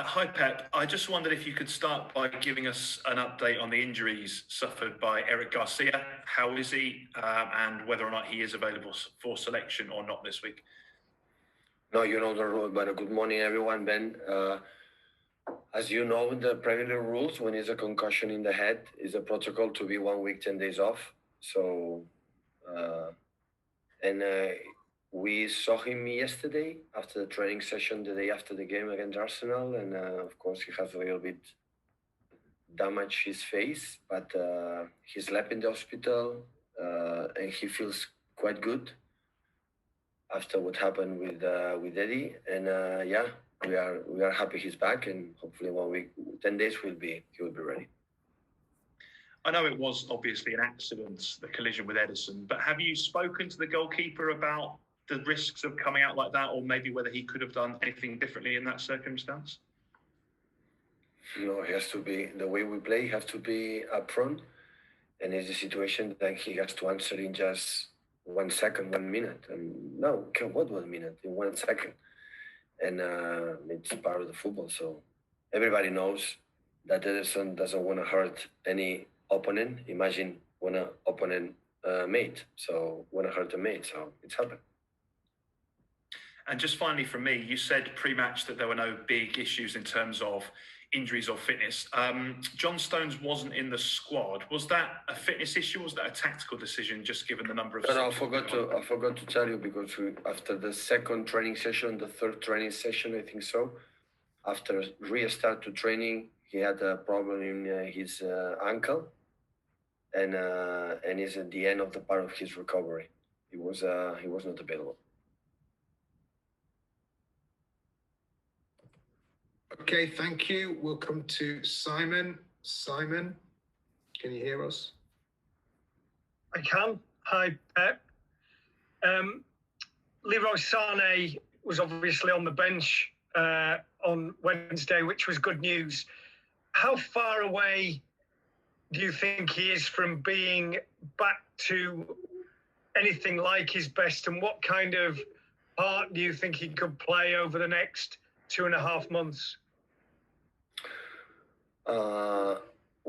Hi, Pep. I just wondered if you could start by giving us an update on the injuries suffered by Eric Garcia. How is he, and whether or not he is available for selection or not this week? No, you know the rule, but good morning, everyone. Ben, as you know, the Premier League rules, when it's a concussion in the head, is a protocol to be 1 week, 10 days off. So, uh, and we saw him yesterday after the training session, the day after the game against Arsenal, and of course he has a little bit damaged his face, but he slept in the hospital, and he feels quite good after what happened with Eddie, and yeah, we are happy he's back, and hopefully 1 week, 10 days he will be ready. I know it was obviously an accident, the collision with Edison, but have you spoken to the goalkeeper about the risks of coming out like that, or maybe whether he could have done anything differently in that circumstance? No, he has to be, the way we play, he has to be upfront, and it's a situation that he has to answer in just 1 second, 1 minute, and no, what 1 minute, in 1 second, and it's part of the football. So everybody knows that Edison doesn't want to hurt any opponent. Imagine when an opponent mate, so want to hurt a mate, so it's happened. And just finally from me, you said pre-match that there were no big issues in terms of injuries or fitness. John Stones wasn't in the squad. Was that a fitness issue, or was that a tactical decision, just given the number of... No, I forgot to tell you, because after the second training session, the third training session, I think so, after restart to training, he had a problem in his ankle, and is at the end of the part of his recovery. He was not available. Okay, thank you. We'll come to Simon. Simon, can you hear us? I can. Hi, Pep. Leroy Sane was obviously on the bench on Wednesday, which was good news. How far away do you think he is from being back to anything like his best, and what kind of part do you think he could play over the next 2.5 months?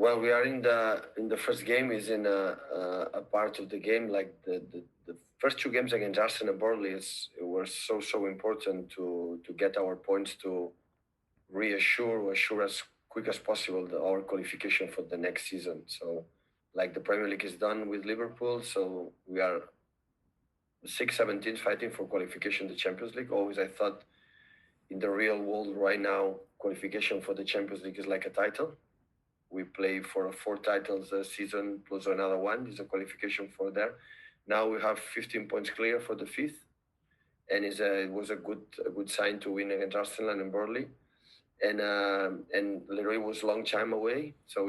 Well, we are in the first game, is in a part of the game, like the first 2 games against Arsenal and Burnley were so important to get our points, to assure as quick as possible our qualification for the next season. So, like, the Premier League is done with Liverpool, so we are 6-7 teams fighting for qualification to the Champions League. Always I thought, in the real world right now, qualification for the Champions League is like a title. We play for 4 titles a season plus another one is a qualification for there. Now we have 15 points clear for the 5th, and it was a good sign to win against Arsenal and Burnley. And Leroy was long time away, so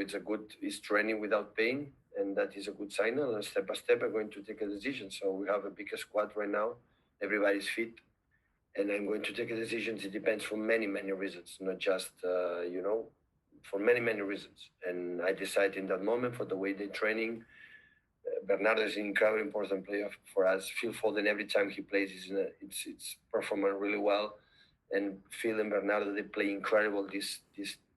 he's training without pain, and that is a good signal. And step by step, I'm going to take a decision. So we have a bigger squad right now. Everybody's fit, and I'm going to take a decision. It depends from many reasons, not just for many reasons. And I decide in that moment, for the way they're training. Bernardo is an incredibly important player for us. Phil Foden, every time he plays, it's performing really well. And Phil and Bernardo, they play incredible these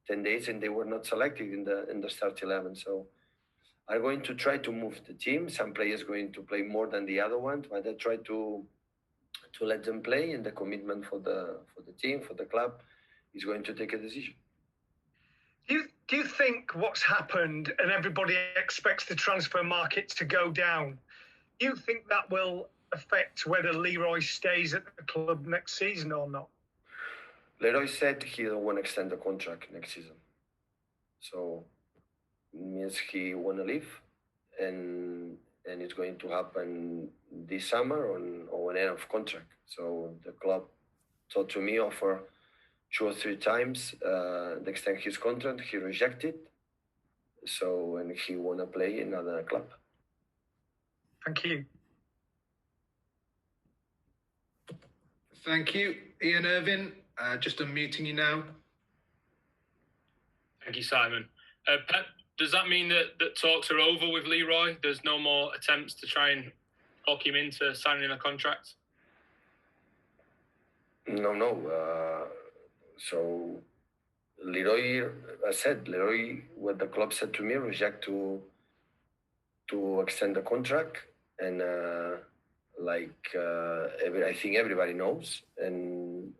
10 days, and they were not selected in the start 11. So I'm going to try to move the team. Some players going to play more than the other one, but I try to let them play, and the commitment for the team, for the club, is going to take a decision. Do you think what's happened, and everybody expects the transfer market to go down, do you think that will affect whether Leroy stays at the club next season or not? Leroy said he don't want to extend the contract next season. So it means he want to leave, and it's going to happen this summer or an end of contract. So the club talked to me, offer 2 or 3 times to extend his contract. He rejected. So, and he want to play in another club. Thank you. Thank you. Ian Irvin, just unmuting you now. Thank you, Simon. Pep, does that mean that talks are over with Leroy? There's no more attempts to try and talk him into signing a contract? No. So Leroy, I said, Leroy, what the club said to me, reject to extend the contract, and I think everybody knows, and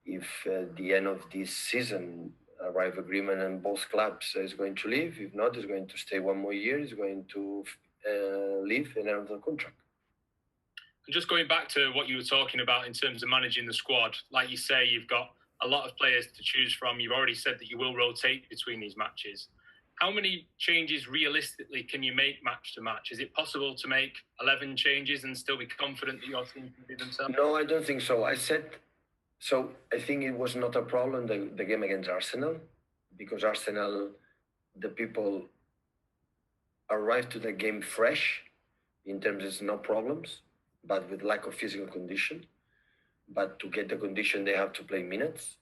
if at the end of this season arrive agreement and both clubs is going to leave, if not, is going to stay one more year, is going to leave and end of the contract. And just going back to what you were talking about in terms of managing the squad, like you say, you've got a lot of players to choose from. You've already said that you will rotate between these matches. How many changes realistically can you make match to match? Is it possible to make 11 changes and still be confident that your team can do themselves? No, I don't think so. I think it was not a problem, the game against Arsenal, because Arsenal, the people arrived to the game fresh in terms of no problems, but with lack of physical condition. But to get the condition, they have to play minutes.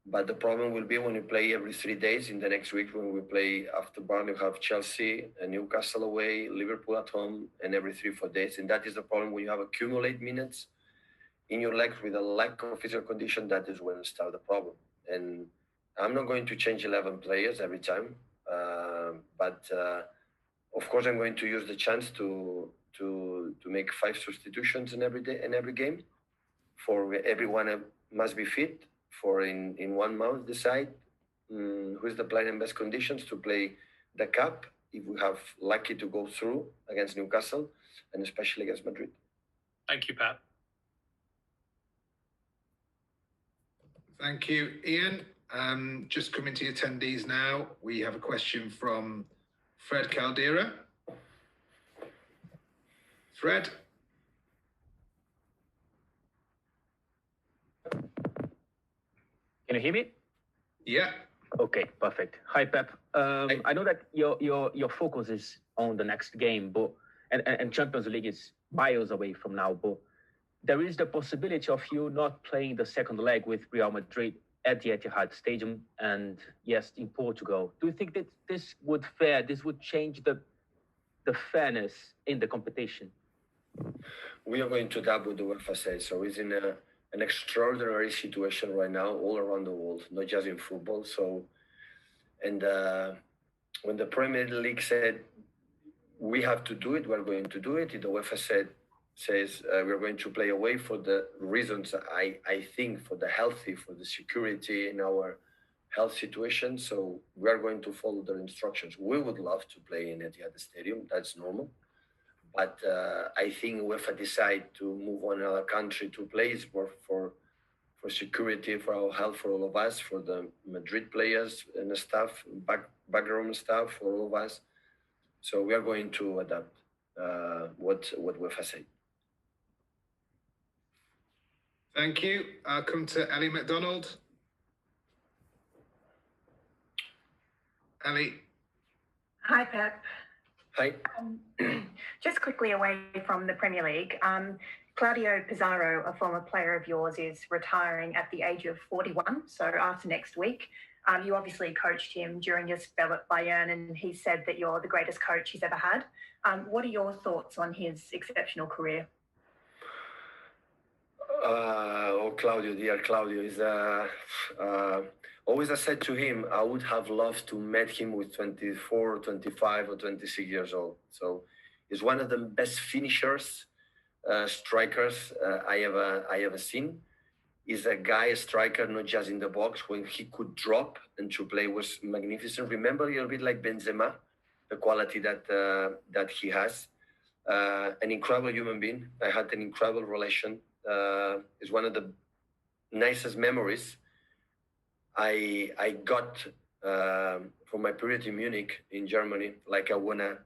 But the problem will be when you play every 3 days. In the next week, when we play after Burnley, we have Chelsea, Newcastle away, Liverpool at home, and every 3-4 days. And that is the problem when you have accumulate minutes in your legs with a lack of physical condition. That is when it starts the problem. And I'm not going to change 11 players every time, but of course I'm going to use the chance to make 5 substitutions in every game. For everyone must be fit. For in 1 month decide who is the player in best conditions to play the cup if we have lucky to go through against Newcastle and especially against Madrid. Thank you, Pep. Thank you, Ian. Just coming to the attendees now, we have a question from Fred Caldera. Fred? Can you hear me? Yeah. Okay, perfect. Hi, Pep. I know that your focus is on the next game, but and Champions League is miles away from now, but there is the possibility of you not playing the second leg with Real Madrid at the Etihad Stadium and yes, in Portugal. Do you think that this would change the fairness in the competition? We are going to double the UEFA say, so it's in an extraordinary situation right now all around the world, not just in football. So, and when the Premier League said we have to do it, we're going to do it. The UEFA says we're going to play away for the reasons I think for the healthy, for the security in our health situation. So we are going to follow their instructions. We would love to play in Etihad Stadium. That's normal. But I think UEFA decide to move on another country to play is more for security, for our health, for all of us, for the Madrid players and the staff, backroom staff, for all of us. So we are going to adapt what UEFA say. Thank you. I'll come to Ellie McDonald. Ellie. Hi, Pep. Hi. Just quickly away from the Premier League, Claudio Pizarro, a former player of yours, is retiring at the age of 41, so after next week. You obviously coached him during your spell at Bayern, and he said that you're the greatest coach he's ever had. What are your thoughts on his exceptional career? Claudio, dear Claudio, is always I said to him, I would have loved to met him with 24, 25, or 26 years old. So he's one of the best finishers, strikers I ever seen. He's a striker, not just in the box. When he could drop and to play was magnificent. Remember, a little bit like Benzema, the quality that he has. An incredible human being. I had an incredible relation. It's one of the nicest memories I got from my period in Munich in Germany. Like I wanna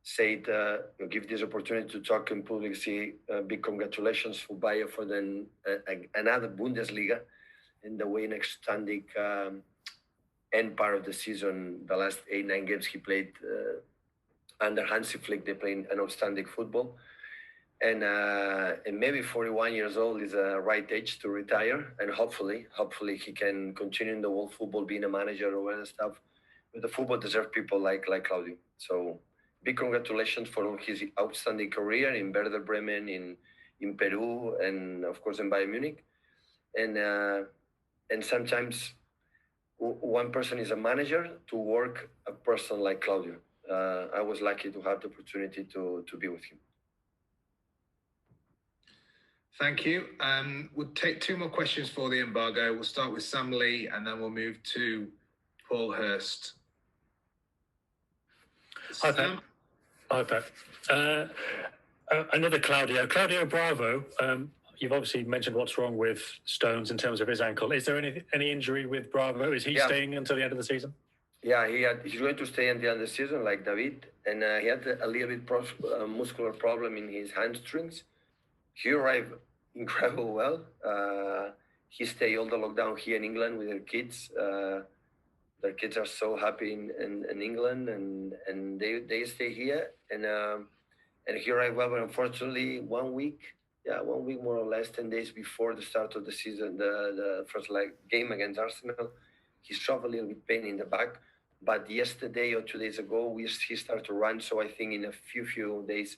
say it, give this opportunity to talk in public. See, big congratulations for Bayer for then another Bundesliga in the way next standing end part of the season. The last 8-9 games he played under Hansi Flick, they played an outstanding football. And maybe 41 years old is a right age to retire, and hopefully he can continue in the world football, being a manager or other stuff. But the football deserves people like Claudio. So big congratulations for all his outstanding career in Werder Bremen, in Peru, and of course in Bayern Munich. And sometimes one person is a manager to work a person like Claudio. I was lucky to have the opportunity to be with him. Thank you. We'll take two more questions for the embargo. We'll start with Sam Lee and then we'll move to Paul Hurst. Hi, Pep. Hi, Pep. Another Claudio. Claudio Bravo, you've obviously mentioned what's wrong with Stones in terms of his ankle. Is there any injury with Bravo? Is he staying until the end of the season? Yeah, he's going to stay until the end of the season, like David. And he had a little bit muscular problem in his hamstrings. He arrived incredible well. He stayed all the lockdown here in England with their kids. Their kids are so happy in England, and they stay here. And he arrived well, but unfortunately, 1 week more or less, 10 days before the start of the season, the first game against Arsenal, he suffered a little bit pain in the back. But yesterday or 2 days ago, he started to run. So I think in a few days,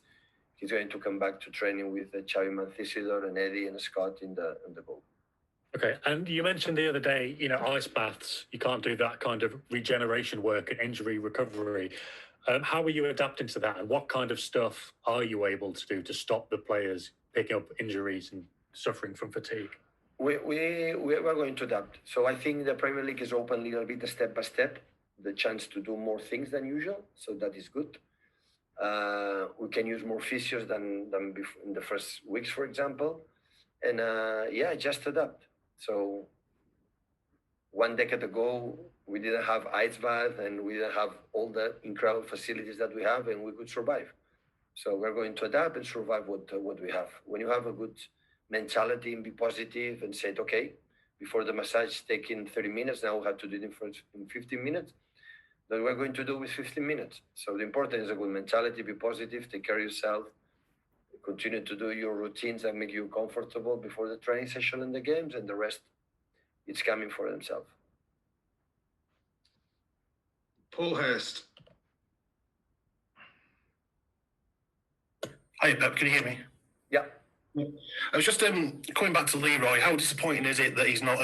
he's going to come back to training with Xavi Mancisidor and Eddie and Scott in the goal. Okay, and you mentioned the other day, ice baths. You can't do that kind of regeneration work and injury recovery. How are you adapting to that, and what kind of stuff are you able to do to stop the players picking up injuries and suffering from fatigue? We are going to adapt. So I think the Premier League is open a little bit step by step, the chance to do more things than usual. So that is good. We can use more physios than before in the first weeks, for example. And just adapt. So 1 decade ago, we didn't have ice bath and we didn't have all the incredible facilities that we have, and we could survive. So we're going to adapt and survive what we have. When you have a good mentality and be positive and say, okay, before the massage taking 30 minutes, now we have to do it in 15 minutes, then we're going to do with 15 minutes. So the important is a good mentality, be positive, take care of yourself, continue to do your routines that make you comfortable before the training session and the games, and the rest, it's coming for themselves. Paul Hurst. Hi, Pep. Can you hear me? Yeah. I was just coming back to Leroy. How disappointing is it that he's not?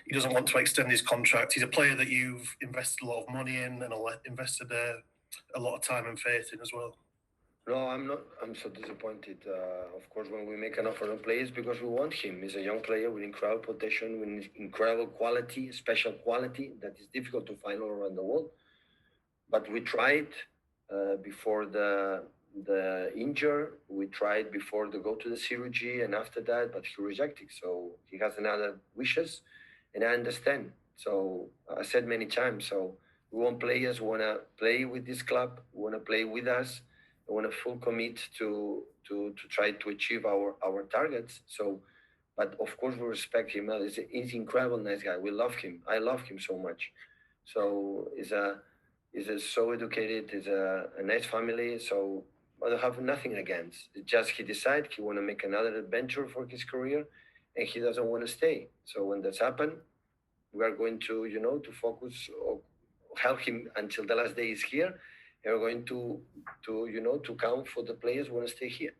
He doesn't want to extend his contract. He's a player that you've invested a lot of money in and invested a lot of time and faith in as well. No, I'm not. I'm so disappointed. Of course, when we make an offer on players, because we want him. He's a young player with incredible potential, with incredible quality, special quality that is difficult to find all around the world. But we tried before the injury. We tried before the go to the surgery and after that, but he rejected. So he has another wishes, and I understand. So I said many times. So we want players who want to play with this club, who want to play with us. I want to full commit to try to achieve our targets. So, but of course we respect him. He's an incredible nice guy. We love him. I love him so much. So he's so educated. He's a nice family. So I have nothing against. It's just he decided he want to make another adventure for his career, and he doesn't want to stay. So when that's happened, we are going to to focus or help him until the last day is here. And we're going to count for the players who want to stay here.